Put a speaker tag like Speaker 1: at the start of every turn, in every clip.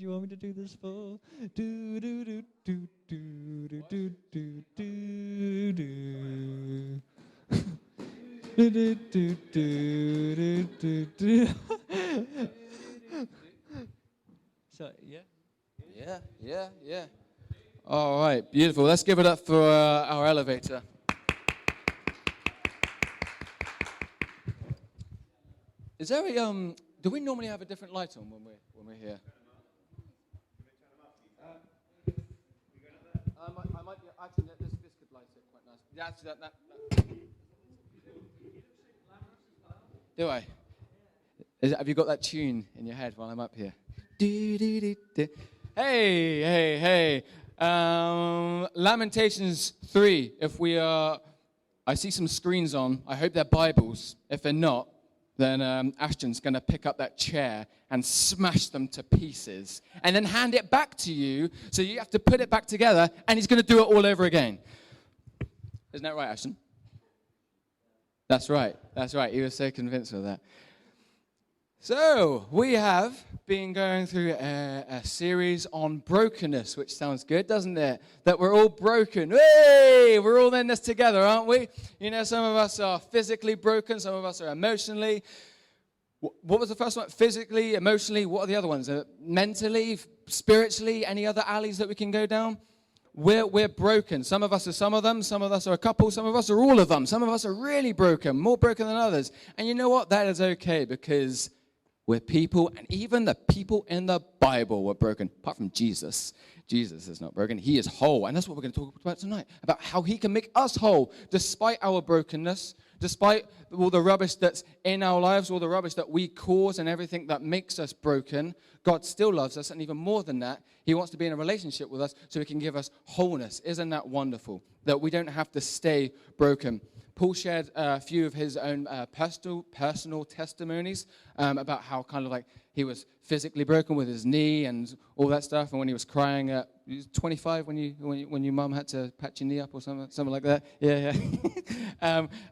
Speaker 1: you want me to do this for? Do do do do do do do do do do. Do do do do do do. So yeah.
Speaker 2: Yeah. All right, beautiful. Let's give it up for our elevator. Is there a do we normally have a different light on when we're here? I might be actually this could light it quite nice. Yeah, actually that. Do I? Have you got that tune in your head while I'm up here? Do, do, do, do. Hey. Lamentations 3. If we are, I see some screens on. I hope they're Bibles. If they're not, then Ashton's going to pick up that chair and smash them to pieces and then hand it back to you. So you have to put it back together, and he's going to do it all over again. Isn't that right, Ashton? That's right. He was so convinced of that. So, we have been going through a series on brokenness, which sounds good, doesn't it? That we're all broken. Hey! We're all in this together, aren't we? You know, some of us are physically broken, some of us are emotionally. What was the first one? Physically, emotionally, what are the other ones? Mentally, spiritually, any other alleys that we can go down? We're broken. Some of us are some of them, some of us are a couple, some of us are all of them. Some of us are really broken, more broken than others. And you know what? That is okay, because we're people, and even the people in the Bible were broken, apart from Jesus. Jesus is not broken. He is whole, and that's what we're going to talk about tonight, about how he can make us whole despite our brokenness, despite all the rubbish that's in our lives, all the rubbish that we cause and everything that makes us broken. God still loves us, and even more than that, he wants to be in a relationship with us so he can give us wholeness. Isn't that wonderful, that we don't have to stay broken? Paul shared a few of his own personal testimonies about how kind of like he was physically broken with his knee and all that stuff, and when he was crying at 25 when your mum had to patch your knee up or something like that. Yeah.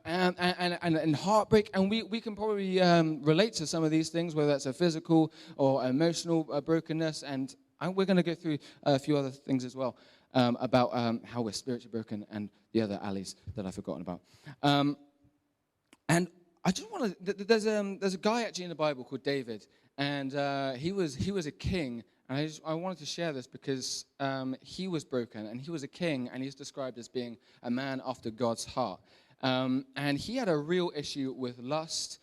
Speaker 2: and heartbreak, and we can probably relate to some of these things, whether that's a physical or emotional brokenness, and we're going to go through a few other things as well. About how we're spiritually broken and the other alleys that I've forgotten about. And I just want to, there's a guy actually in the Bible called David, and he was a king, and I wanted to share this because he was broken, and he was a king, and he's described as being a man after God's heart. And he had a real issue with lust.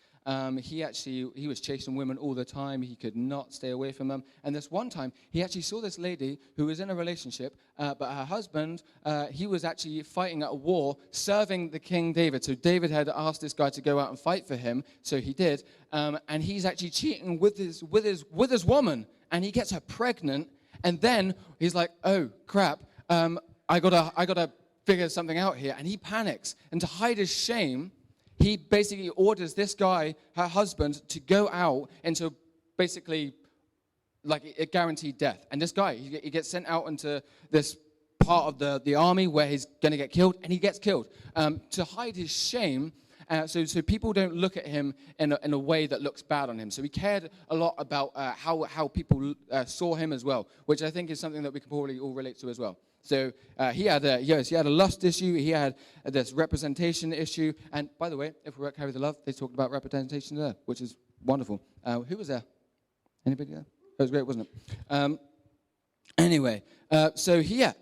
Speaker 2: He was chasing women all the time. He could not stay away from them. And this one time, he actually saw this lady who was in a relationship, but her husband, he was actually fighting at a war, serving the King David. So David had asked this guy to go out and fight for him, so he did. And he's actually cheating with his woman, and he gets her pregnant. And then he's like, "Oh crap! I gotta figure something out here." And he panics, and to hide his shame, he basically orders this guy, her husband, to go out into basically like a guaranteed death. And this guy, he gets sent out into this part of the army where he's going to get killed, and he gets killed. To hide his shame, so people don't look at him in a way that looks bad on him. So he cared a lot about how people saw him as well, which I think is something that we can probably all relate to as well. So he had a lust issue. He had this representation issue. And by the way, if we're at Carry the Love, they talked about representation there, which is wonderful. Who was there? Anybody there? It was great, wasn't it? Anyway, so he had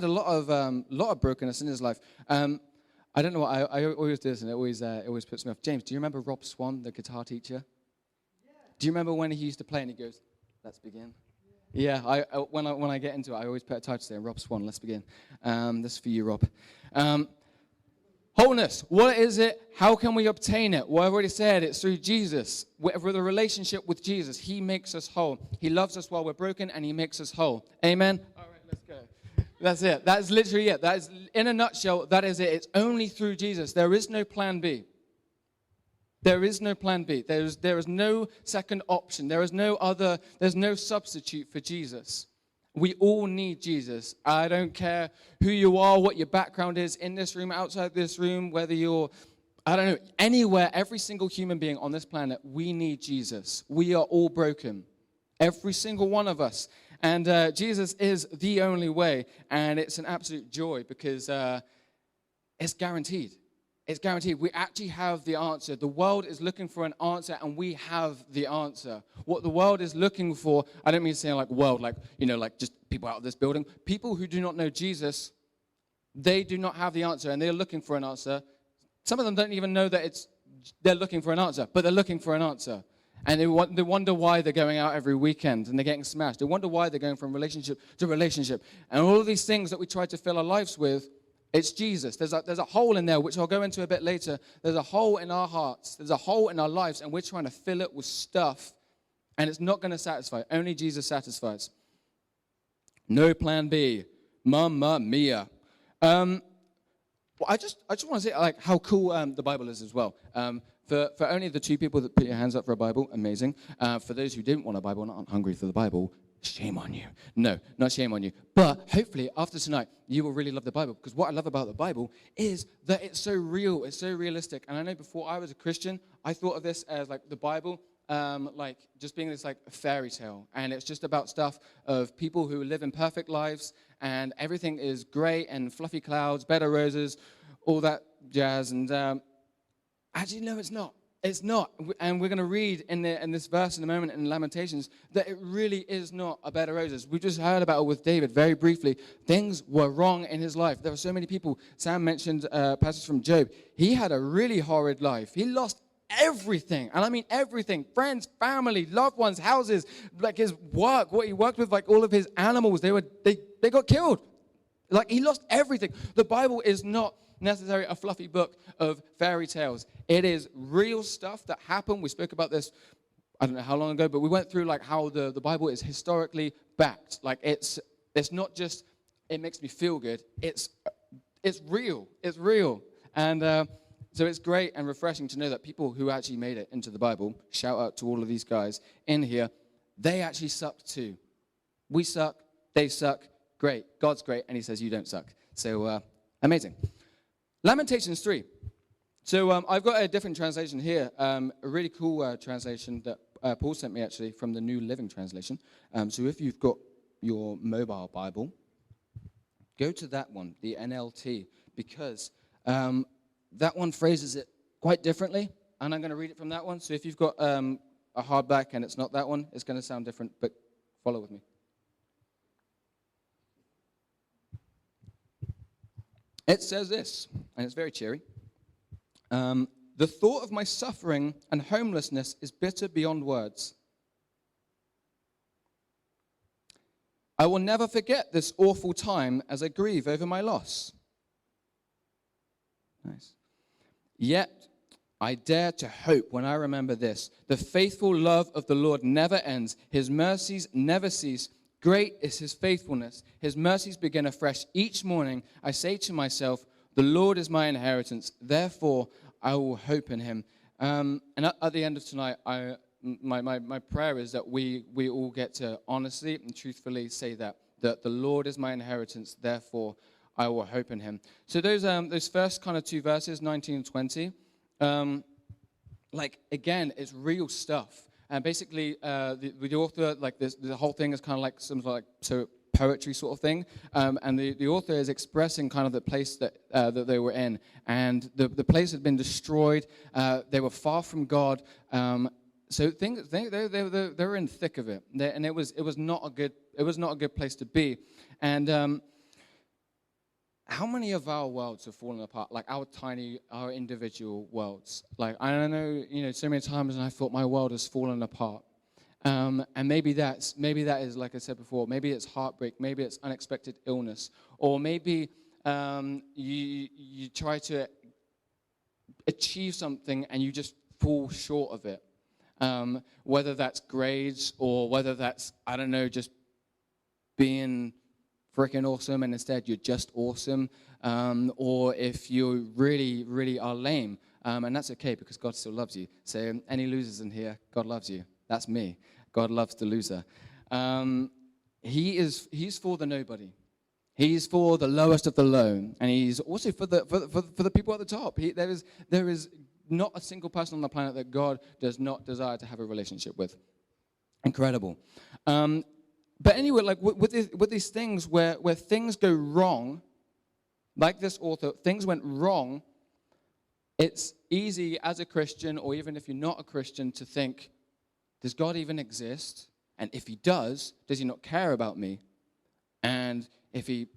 Speaker 2: a lot of brokenness in his life. I don't know what I always do this, and it always puts me off. James, do you remember Rob Swan, the guitar teacher? Yeah. Do you remember when he used to play and he goes, "Let's begin"? Yeah, when I get into it, I always put a title there, Rob Swan, let's begin. This is for you, Rob. Wholeness, what is it? How can we obtain it? Well, I've already said it's through Jesus. With a relationship with Jesus, he makes us whole. He loves us while we're broken, and he makes us whole. Amen? All right, let's go. That's it. That is literally it. That is, in a nutshell, that is it. It's only through Jesus. There is no plan B. There is no plan B. There is no second option. There's no substitute for Jesus. We all need Jesus. I don't care who you are, what your background is, in this room, outside this room, whether you're, anywhere, every single human being on this planet, we need Jesus. We are all broken. Every single one of us. And Jesus is the only way. And it's an absolute joy because it's guaranteed. It's guaranteed. We actually have the answer. The world is looking for an answer, and we have the answer. What the world is looking for, I don't mean saying like world, like, like just people out of this building. People who do not know Jesus, they do not have the answer, and they're looking for an answer. Some of them don't even know that they're looking for an answer, but they're looking for an answer. And they wonder why they're going out every weekend and they're getting smashed. They wonder why they're going from relationship to relationship. And all of these things that we try to fill our lives with, it's Jesus. There's a hole in there, which I'll go into a bit later. There's a hole in our hearts. There's a hole in our lives, and we're trying to fill it with stuff, and it's not going to satisfy. Only Jesus satisfies. No plan B. Mamma mia. I just want to say like how cool the Bible is as well. For only the 2 people that put your hands up for a Bible, amazing. For those who didn't want a Bible and aren't hungry for the Bible, shame on you. No, not shame on you. But hopefully after tonight, you will really love the Bible. Because what I love about the Bible is that it's so real. It's so realistic. And I know before I was a Christian, I thought of this as like the Bible, like just being this like fairy tale. And it's just about stuff of people who live in perfect lives. And everything is great and fluffy clouds, bed of roses, all that jazz. And actually, no, it's not. It's not. And we're going to read in this verse in a moment in Lamentations that it really is not a bed of roses. We just heard about it with David very briefly. Things were wrong in his life. There were so many people. Sam mentioned a passage from Job. He had a really horrid life. He lost everything. And I mean everything. Friends, family, loved ones, houses, like his work, what he worked with, like all of his animals. They got killed. Like he lost everything. The Bible is not necessarily a fluffy book of fairy tales. It is real stuff that happened. We spoke about this, I don't know how long ago, but we went through like how the Bible is historically backed. Like it's not just, it makes me feel good. It's real. It's real. And so it's great and refreshing to know that people who actually made it into the Bible, shout out to all of these guys in here, they actually sucked too. We suck, they suck, great. God's great, and he says you don't suck. So amazing. Lamentations 3. So I've got a different translation here, a really cool translation that Paul sent me actually from the New Living Translation. So if you've got your mobile Bible, go to that one, the NLT, because that one phrases it quite differently, and I'm going to read it from that one. So if you've got a hardback and it's not that one, it's going to sound different, but follow with me. It says this, and it's very cheery. The thought of my suffering and homelessness is bitter beyond words. I will never forget this awful time as I grieve over my loss. Nice. Yet I dare to hope when I remember this. The faithful love of the Lord never ends. His mercies never cease. Great is his faithfulness. His mercies begin afresh each morning. I say to myself, the Lord is my inheritance. Therefore, I will hope in him. And at the end of tonight, my prayer is that we all get to honestly and truthfully say that the Lord is my inheritance. Therefore, I will hope in him. So those first kind of 2 verses, 19 and 20, like again, it's real stuff. And basically, the author, like the whole thing is kind of like some like poetry sort of thing. And the author is expressing kind of the place that they were in, and the place had been destroyed. They were far from God. So they were in the thick of it, and it was not a good place to be. And how many of our worlds have fallen apart? Like our individual worlds. Like I don't know, so many times, and I thought my world has fallen apart. And maybe that is, like I said before, maybe it's heartbreak, maybe it's unexpected illness, or maybe you try to achieve something and you just fall short of it. Whether that's grades or whether that's, I don't know, just being freaking awesome and instead you're just awesome, or if you really, really are lame, and that's okay because God still loves you. So any losers in here, God loves you. That's me. God loves the loser. He's for the nobody. He's for the lowest of the low, and he's also for the people at the top. There is not a single person on the planet that God does not desire to have a relationship with. Incredible. But anyway, like with these things where things go wrong, like this author, things went wrong, it's easy as a Christian, or even if you're not a Christian, to think, does God even exist? And if he does he not care about me? And if he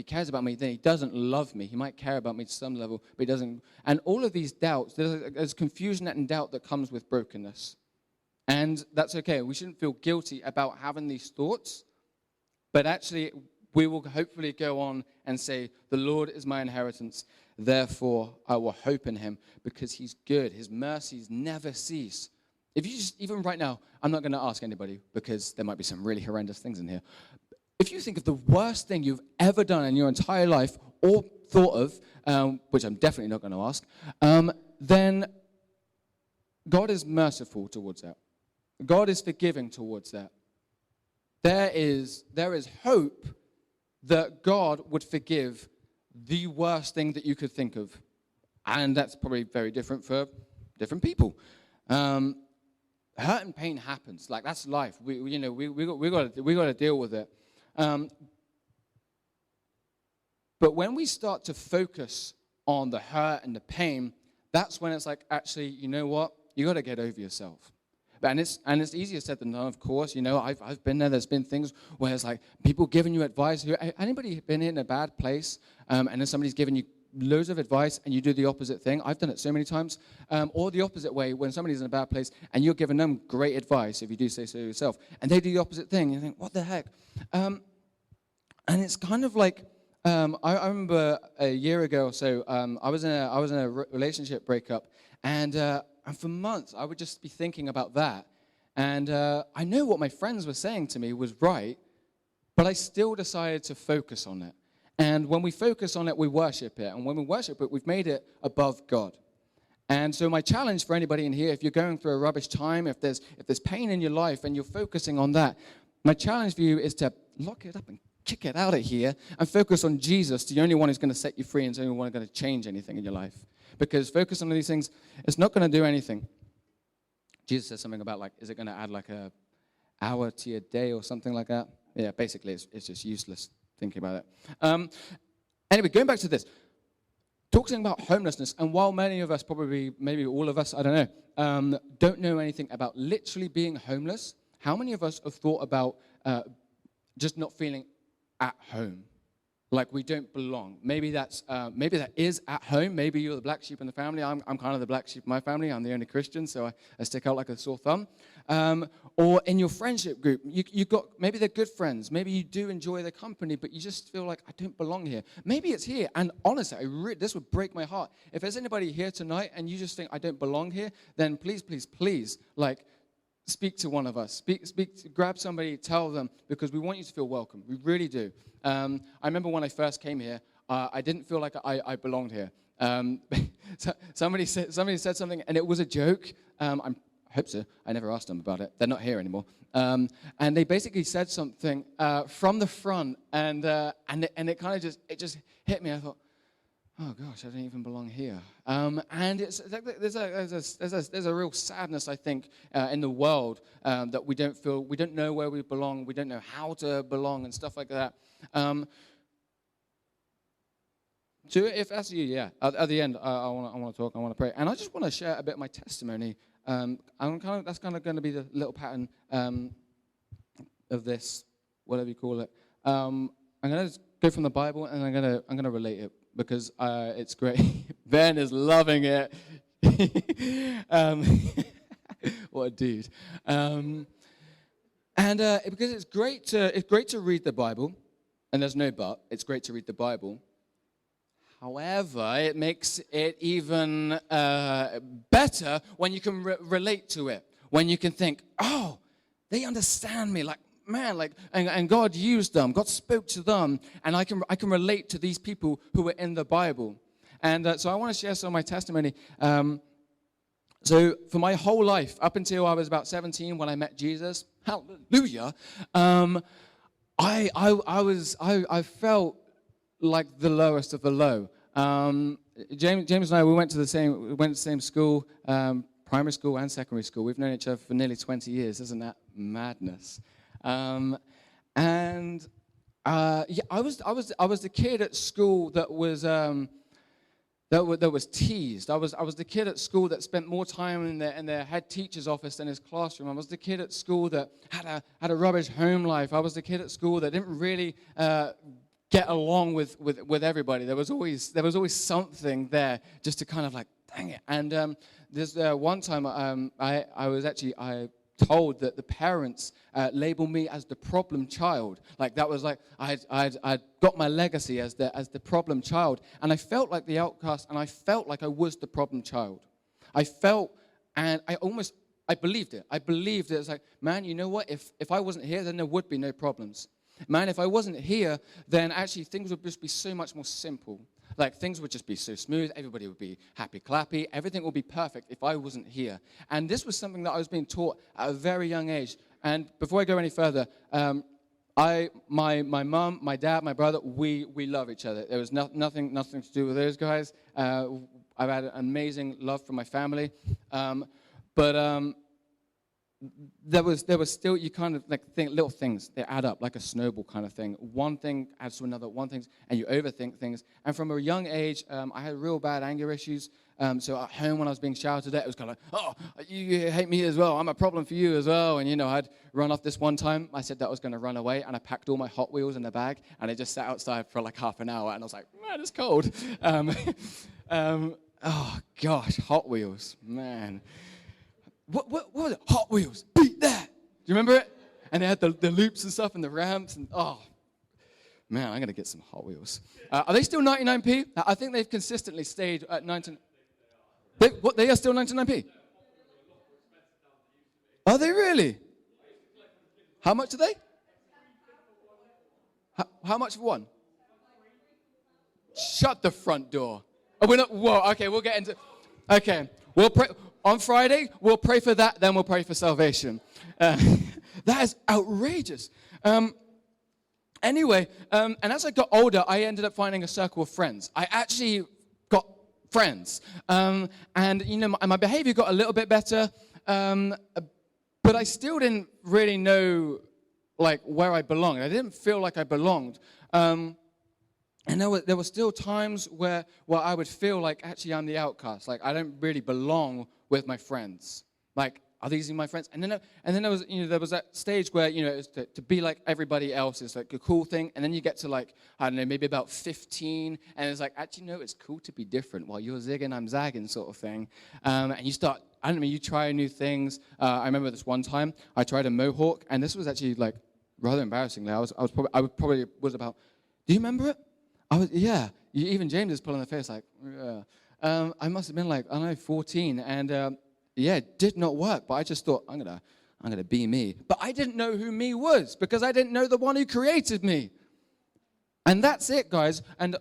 Speaker 2: cares about me, then he doesn't love me. He might care about me to some level, but he doesn't. And all of these doubts, there's confusion and doubt that comes with brokenness. And that's okay. We shouldn't feel guilty about having these thoughts, but actually we will hopefully go on and say, the Lord is my inheritance, therefore I will hope in him, because he's good. His mercies never cease. If you just, even right now, I'm not going to ask anybody, because there might be some really horrendous things in here. If you think of the worst thing you've ever done in your entire life, or thought of, which I'm definitely not going to ask, then God is merciful towards that. God is forgiving towards that. There is hope that God would forgive the worst thing that you could think of. And that's probably very different for different people. Hurt and pain happens. Like, that's life. We got to deal with it. But when we start to focus on the hurt and the pain, that's when it's like, actually, you know what? You got to get over yourself. And it's easier said than done, of course. I've been there. There's been things where it's like people giving you advice. Anybody been in a bad place, and then somebody's giving you loads of advice, and you do the opposite thing? I've done it so many times. Or the opposite way, when somebody's in a bad place, and you're giving them great advice, if you do say so yourself, and they do the opposite thing. And you think, what the heck? And it's kind of like, I remember a year ago or so, I was in a relationship breakup, and for months, I would just be thinking about that. And I know what my friends were saying to me was right, but I still decided to focus on it. And when we focus on it, we worship it. And when we worship it, we've made it above God. And so my challenge for anybody in here, if you're going through a rubbish time, if there's pain in your life and you're focusing on that, my challenge for you is to lock it up and kick it out of here and focus on Jesus, the only one who's going to set you free and the only one who's going to change anything in your life. Because focus on these things, it's not going to do anything. Jesus says something about, like, is it going to add like a hour to your day or something like that? Yeah, basically it's just useless thinking about it. Anyway, going back to this, talking about homelessness, and while many of us, probably maybe all of us, I don't know, don't know anything about literally being homeless, how many of us have thought about just not feeling at home? Like we don't belong. Maybe that is at home. Maybe you're the black sheep in the family. I'm kind of the black sheep in my family. I'm the only Christian, so I stick out like a sore thumb. Or in your friendship group, maybe they're good friends. Maybe you do enjoy their company, but you just feel like, I don't belong here. Maybe it's here. And honestly, this would break my heart. If there's anybody here tonight and you just think, I don't belong here, then please, please, please, like, speak to one of us. Grab somebody, tell them, because we want you to feel welcome. We really do. I remember when I first came here, I didn't feel like I belonged here. Somebody said something, and it was a joke. I hope so. I never asked them about it. They're not here anymore. And they basically said something from the front, and it kind of just hit me. I thought, oh gosh, I don't even belong here. And there's a real sadness, I think, in the world that we don't know where we belong, we don't know how to belong, and stuff like that. So if that's you, yeah. At the end, I want to talk, I want to pray, and I just want to share a bit of my testimony. That's kind of going to be the little pattern of this, whatever you call it. I'm going to go from the Bible, and I'm going to relate it, because it's great. Ben is loving it. What a dude! Because it's great to read the Bible, and there's no but. It's great to read the Bible. However, it makes it even better when you can relate to it. When you can think, oh, they understand me. Like, man, and God used them. God spoke to them, and I can relate to these people who were in the Bible. And so I want to share some of my testimony. So for my whole life, up until I was about 17, when I met Jesus, hallelujah, I felt like the lowest of the low. James and I, we went to the same school, primary school and secondary school. We've known each other for nearly 20 years. Isn't that madness. And yeah, I was the kid at school that was that was teased. I was the kid at school that spent more time in their head teacher's office than his classroom. I was the kid at school that had a rubbish home life. I was the kid at school that didn't really get along with everybody. There was always something there just to kind of like, dang it. And there's one time I was told that the parents labeled me as the problem child. Like that was like I'd got my legacy as the problem child, and I felt like the outcast, and I felt like I was the problem child. I felt, and I believed it. I believed it. It's like, man, you know what? If I wasn't here, then there would be no problems. Man, if I wasn't here, then actually things would just be so much more simple. Like, things would just be so smooth. Everybody would be happy-clappy. Everything would be perfect if I wasn't here. And this was something that I was being taught at a very young age. And before I go any further, my mum, my dad, my brother, we love each other. There was nothing to do with those guys. I've had an amazing love for my family. But there was still, you kind of like think little things, they add up like a snowball kind of thing. One thing adds to another, and you overthink things. And from a young age, I had real bad anger issues. So at home when I was being shouted at, it was kind of like, oh, you hate me as well, I'm a problem for you as well. And I'd run off this one time. I said that I was going to run away, and I packed all my Hot Wheels in a bag, and I just sat outside for like half an hour, and I was like, man, it's cold. Oh gosh, Hot Wheels, man. What was it? Hot Wheels, beat that. Do you remember it? And they had the loops and stuff and the ramps. And oh, man, I'm going to get some Hot Wheels. Are they still 99p? I think they've consistently stayed at 99p. They are still 99p? Are they really? How much are they? How much for one? Shut the front door. Oh, we're not. Whoa, okay, we'll get into. Okay, we'll pray. On Friday, we'll pray for that, then we'll pray for salvation. That is outrageous. Anyway, and as I got older, I ended up finding a circle of friends. I actually got friends. And my behavior got a little bit better, but I still didn't really know, like, where I belonged. I didn't feel like I belonged. And there were still times where I would feel like, actually, I'm the outcast. Like, I don't really belong with my friends. Like, are these my friends? And then there was that stage where, it was to be like everybody else is like a cool thing. And then you get to like, I don't know, maybe about 15. And it's like, actually, no, it's cool to be different. While you're zigging, I'm zagging sort of thing. And you start, I don't know, you try new things. I remember this one time, I tried a mohawk. And this was actually like rather embarrassingly. I probably was about, do you remember it? Yeah. Even James is pulling the face like, yeah. I must have been like, I don't know, 14, and yeah, it did not work. But I just thought, I'm gonna be me. But I didn't know who me was because I didn't know the one who created me. And that's it, guys. And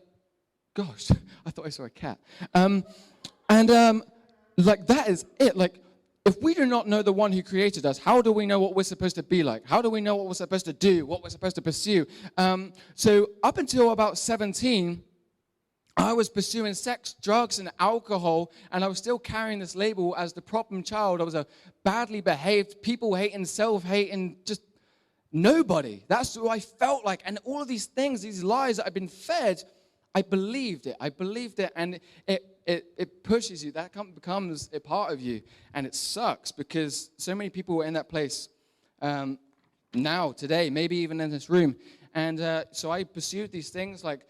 Speaker 2: gosh, I thought I saw a cat. Like that is it. Like, if we do not know the one who created us, how do we know what we're supposed to be like? How do we know what we're supposed to do? What we're supposed to pursue? So up until about 17. I was pursuing sex, drugs, and alcohol, and I was still carrying this label as the problem child. I was a badly behaved, people-hating, self-hating, just nobody. That's who I felt like. And all of these things, these lies that I've been fed, I believed it. And it pushes you. That becomes a part of you. And it sucks because so many people are in that place now, today, maybe even in this room. And so I pursued these things like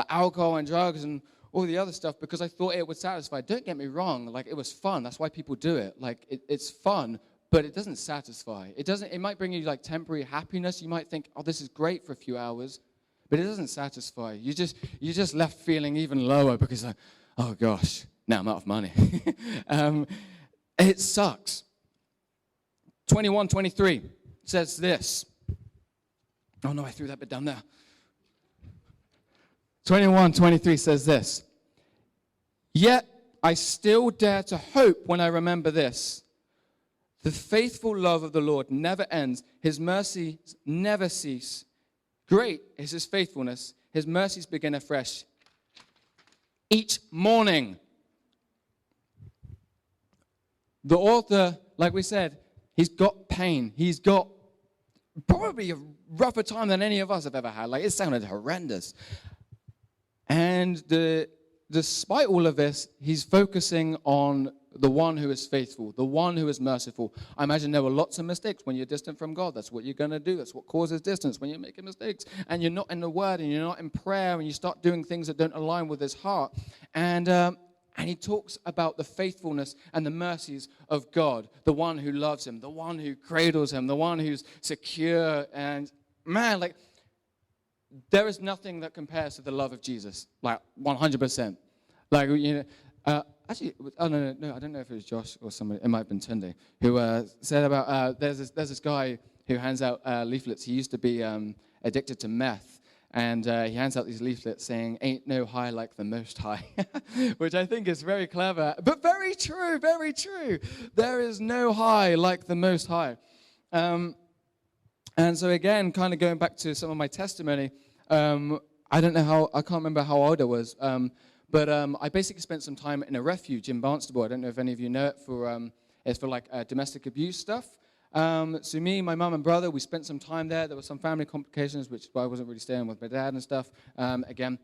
Speaker 2: alcohol and drugs and all the other stuff because I thought it would satisfy. Don't get me wrong, like it was fun. That's why people do it. Like it's fun, but it doesn't satisfy. It might bring you like temporary happiness. You might think, oh, this is great for a few hours, but it doesn't satisfy. You just left feeling even lower because like, oh gosh, now I'm out of money. It sucks. 21:23 says this. Oh no, I threw that bit down there. 21:23 says this. Yet I still dare to hope when I remember this. The faithful love of the Lord never ends. His mercies never cease. Great is his faithfulness. His mercies begin afresh each morning. The author, like we said, He's got pain. He's got probably a rougher time than any of us have ever had. Like, it sounded horrendous. And despite all of this, he's focusing on the one who is faithful, the one who is merciful. I imagine there were lots of mistakes. When you're distant from God, that's what you're going to do. That's what causes distance, when you're making mistakes. And you're not in the Word, and you're not in prayer, and you start doing things that don't align with his heart. And he talks about the faithfulness and the mercies of God, the one who loves him, the one who cradles him, the one who's secure. And man, like, there is nothing that compares to the love of Jesus, like 100%. Like, actually, no, I don't know if it was Josh or somebody, it might have been Tunde, who said about, there's this guy who hands out leaflets. He used to be addicted to meth, and he hands out these leaflets saying, "Ain't no high like the Most High," which I think is very clever, but very true, very true. There is no high like the Most High. And so again, kind of going back to some of my testimony, I can't remember how old I was, but I basically spent some time in a refuge in Barnstable. I don't know if any of you know it. It's for like domestic abuse stuff. So me, my mum and brother, we spent some time there. There were some family complications, which is why I wasn't really staying with my dad and stuff. Again,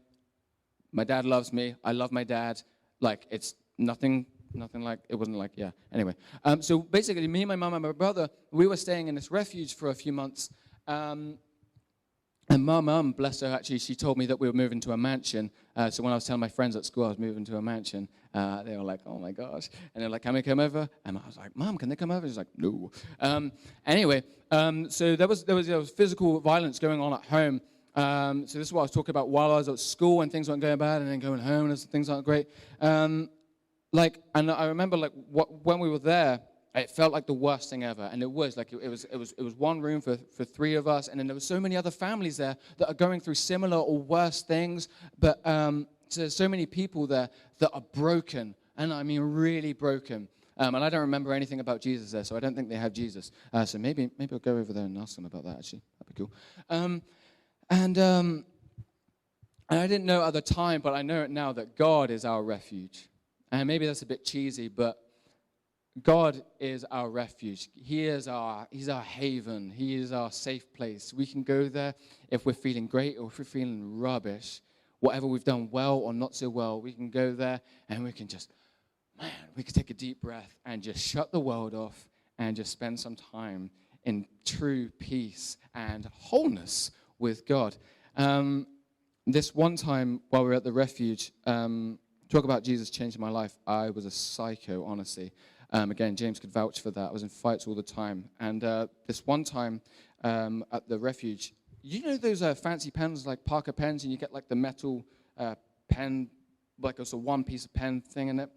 Speaker 2: my dad loves me. I love my dad. Like, it's nothing like, it wasn't like, yeah. Anyway, so basically, me, my mum, and my brother, we were staying in this refuge for a few months. And my mum, bless her, actually, she told me that we were moving to a mansion. So when I was telling my friends at school I was moving to a mansion, they were like, "Oh my gosh!" And they're like, "Can we come over?" And I was like, "Mom, can they come over?" She's like, "No." Anyway, so there was physical violence going on at home. So this is what I was talking about while I was at school, and things weren't going bad, and then going home and things aren't great. And I remember when we were there, it felt like the worst thing ever, and it was like it was one room for three of us, and then there were so many other families there that are going through similar or worse things. But so there's so many people there that are broken, and I mean really broken. And I don't remember anything about Jesus there, so I don't think they have Jesus. So maybe I'll go over there and ask them about that. Actually, that'd be cool. And I didn't know at the time, but I know it now, that God is our refuge. And maybe that's a bit cheesy, but God is our refuge. He's our haven. He is our safe place. We can go there if we're feeling great or if we're feeling rubbish. Whatever we've done well or not so well, we can go there and we can take a deep breath and just shut the world off and just spend some time in true peace and wholeness with God. This one time while we were at the refuge, talk about Jesus changing my life, I was a psycho, honestly. Again, James could vouch for that. I was in fights all the time. And this one time at the refuge, you know those fancy pens, like Parker pens, and you get like the metal pen, like it's a one piece of pen thing in it?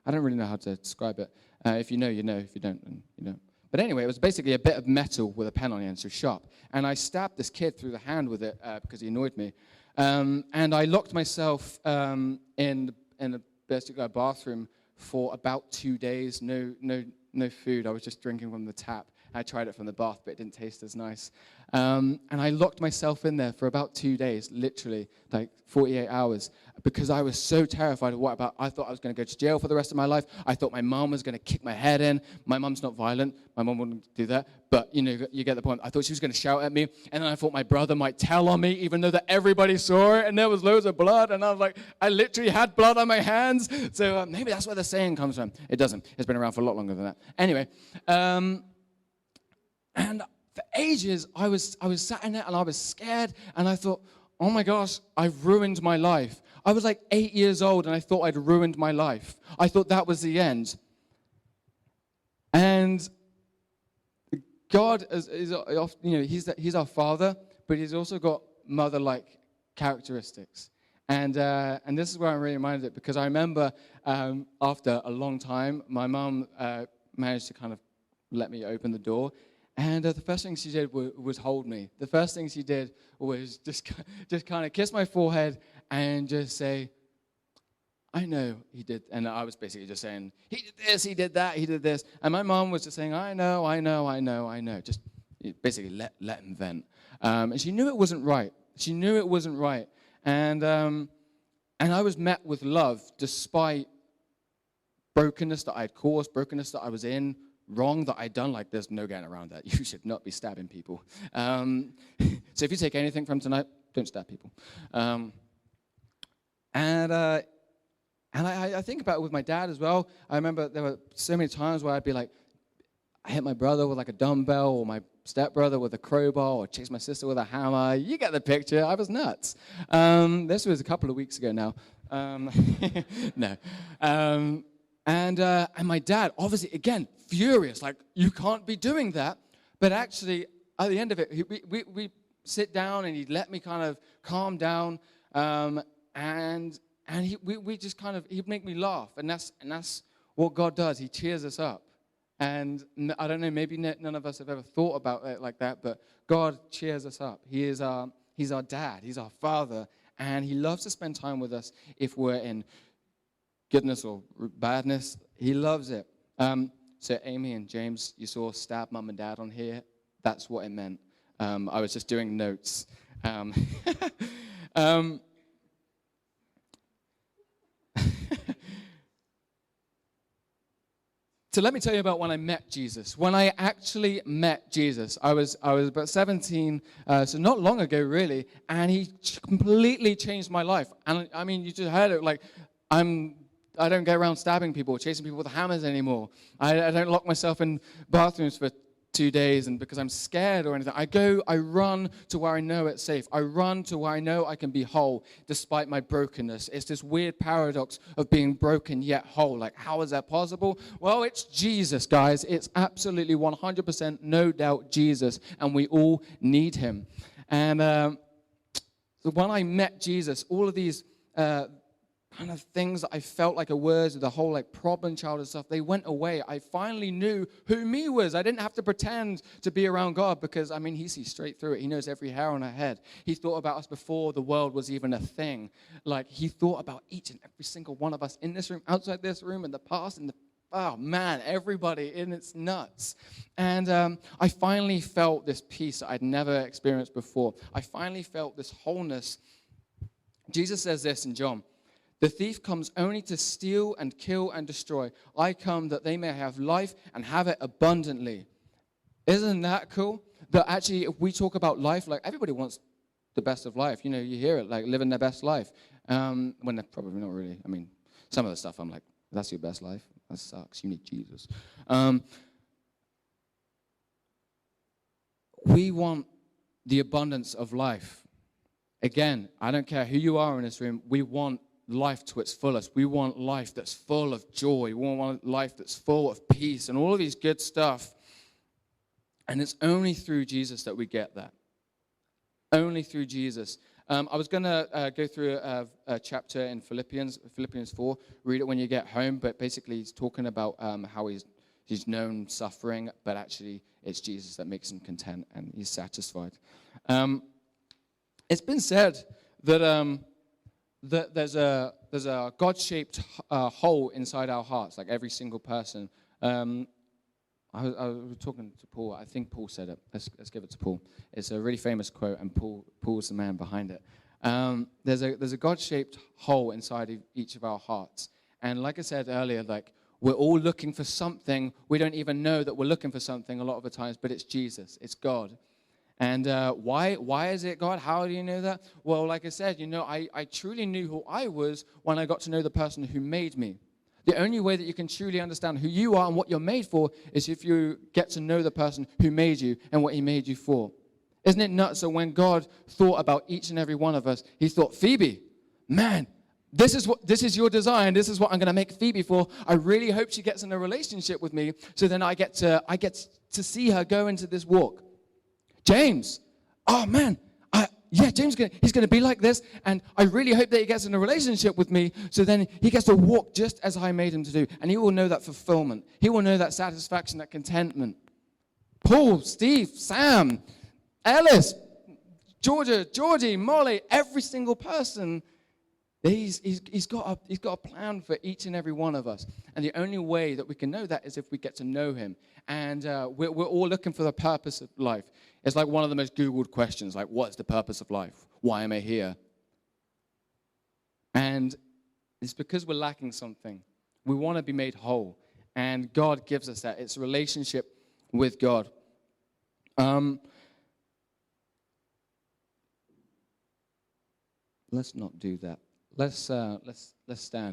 Speaker 2: I don't really know how to describe it. If you know, you know. If you don't, then you don't. But anyway, it was basically a bit of metal with a pen on the end, so sharp. And I stabbed this kid through the hand with it because he annoyed me. And I locked myself in the basically bathroom for about 2 days. No food. I was just drinking from the tap. I tried it from the bath, but it didn't taste as nice. And I locked myself in there for about 2 days, literally, like 48 hours, because I was so terrified of I thought I was going to go to jail for the rest of my life. I thought my mom was going to kick my head in. My mom's not violent. My mom wouldn't do that. But, you get the point. I thought she was going to shout at me. And then I thought my brother might tell on me, even though that everybody saw it. And there was loads of blood. And I was like, I literally had blood on my hands. So maybe that's where the saying comes from. It doesn't. It's been around for a lot longer than that. Anyway, and for ages, I was sat in there and I was scared. And I thought, oh my gosh, I've ruined my life. I was like 8 years old and I thought I'd ruined my life. I thought that was the end. And God he's our Father, but he's also got mother-like characteristics. And this is where I'm really reminded of it, because I remember after a long time, my mom managed to kind of let me open the door. And the first thing she did was hold me. The first thing she did was just kind of kiss my forehead and just say, I know he did. And I was basically just saying, he did this, he did that, he did this. And my mom was just saying, I know. Just basically let him vent. And she knew it wasn't right. And I was met with love despite brokenness that I had caused, brokenness that I was in, wrong that I'd done, like there's no getting around that. You should not be stabbing people. So if you take anything from tonight, don't stab people. And I think about it with my dad as well. I remember there were so many times where I'd be like, I hit my brother with like a dumbbell, or my stepbrother with a crowbar, or chased my sister with a hammer. You get the picture. I was nuts. This was a couple of weeks ago now. No. And my dad, obviously, again, furious, like, you can't be doing that. But actually, at the end of it, we sit down, and he'd let me kind of calm down, and we just kind of, he'd make me laugh. And that's what God does. He cheers us up. And I don't know, maybe none of us have ever thought about it like that, but God cheers us up. He's our dad. He's our father. And he loves to spend time with us if we're in goodness or badness. He loves it. So Amy and James, you saw stab mum and dad on here. That's what it meant. I was just doing notes. So let me tell you about when I met Jesus. When I actually met Jesus, I was about 17, so not long ago, really, and he completely changed my life. And I mean, you just heard it, like, I don't go around stabbing people, chasing people with hammers anymore. I don't lock myself in bathrooms for 2 days and because I'm scared or anything. I run to where I know it's safe. I run to where I know I can be whole despite my brokenness. It's this weird paradox of being broken yet whole. Like, how is that possible? Well, it's Jesus, guys. It's absolutely 100% no doubt Jesus, and we all need him. And so when I met Jesus, all of these kind of things that I felt like a words, the whole like problem child and stuff, they went away. I finally knew who me was. I didn't have to pretend to be around God because, I mean, he sees straight through it. He knows every hair on our head. He thought about us before the world was even a thing. Like, he thought about each and every single one of us in this room, outside this room, in the past, oh man, everybody, and it's nuts. And I finally felt this peace that I'd never experienced before. I finally felt this wholeness. Jesus says this in John. The thief comes only to steal and kill and destroy. I come that they may have life and have it abundantly. Isn't that cool? That actually, if we talk about life, like, everybody wants the best of life. You know, you hear it, like, living their best life. When they're probably not really. I mean, some of the stuff I'm like, that's your best life? That sucks. You need Jesus. We want the abundance of life. Again, I don't care who you are in this room. We want life to its fullest. We want life that's full of joy. We want life that's full of peace and all of these good stuff. And it's only through Jesus that we get that. Only through Jesus. I was going to go through a chapter in Philippians 4. Read it when you get home. But basically, he's talking about how he's known suffering, but actually it's Jesus that makes him content and he's satisfied. It's been said that there's a God-shaped hole inside our hearts, like every single person. I was talking to Paul. I think Paul said it. Let's give it to Paul. It's a really famous quote, and Paul's the man behind it. There's a God-shaped hole inside of each of our hearts, and like I said earlier, like, we're all looking for something. We don't even know that we're looking for something a lot of the times, but it's Jesus. It's God. And why is it God? How do you know that? Well, like I said, you know, I truly knew who I was when I got to know the person who made me. The only way that you can truly understand who you are and what you're made for is if you get to know the person who made you and what he made you for. Isn't it nuts that when God thought about each and every one of us, he thought, Phoebe, man, this is your design. This is what I'm going to make Phoebe for. I really hope she gets in a relationship with me, so then I get to see her go into this walk. James, oh man, James, he's going to be like this, and I really hope that he gets in a relationship with me, so then he gets to walk just as I made him to do, and he will know that fulfillment. He will know that satisfaction, that contentment. Paul, Steve, Sam, Ellis, Georgia, Georgie, Molly, every single person, he's got a plan for each and every one of us, and the only way that we can know that is if we get to know him, and we're all looking for the purpose of life. It's like one of the most Googled questions, like, what's the purpose of life? Why am I here? And it's because we're lacking something. We want to be made whole. And God gives us that. It's a relationship with God. Let's not do that. Let's stand.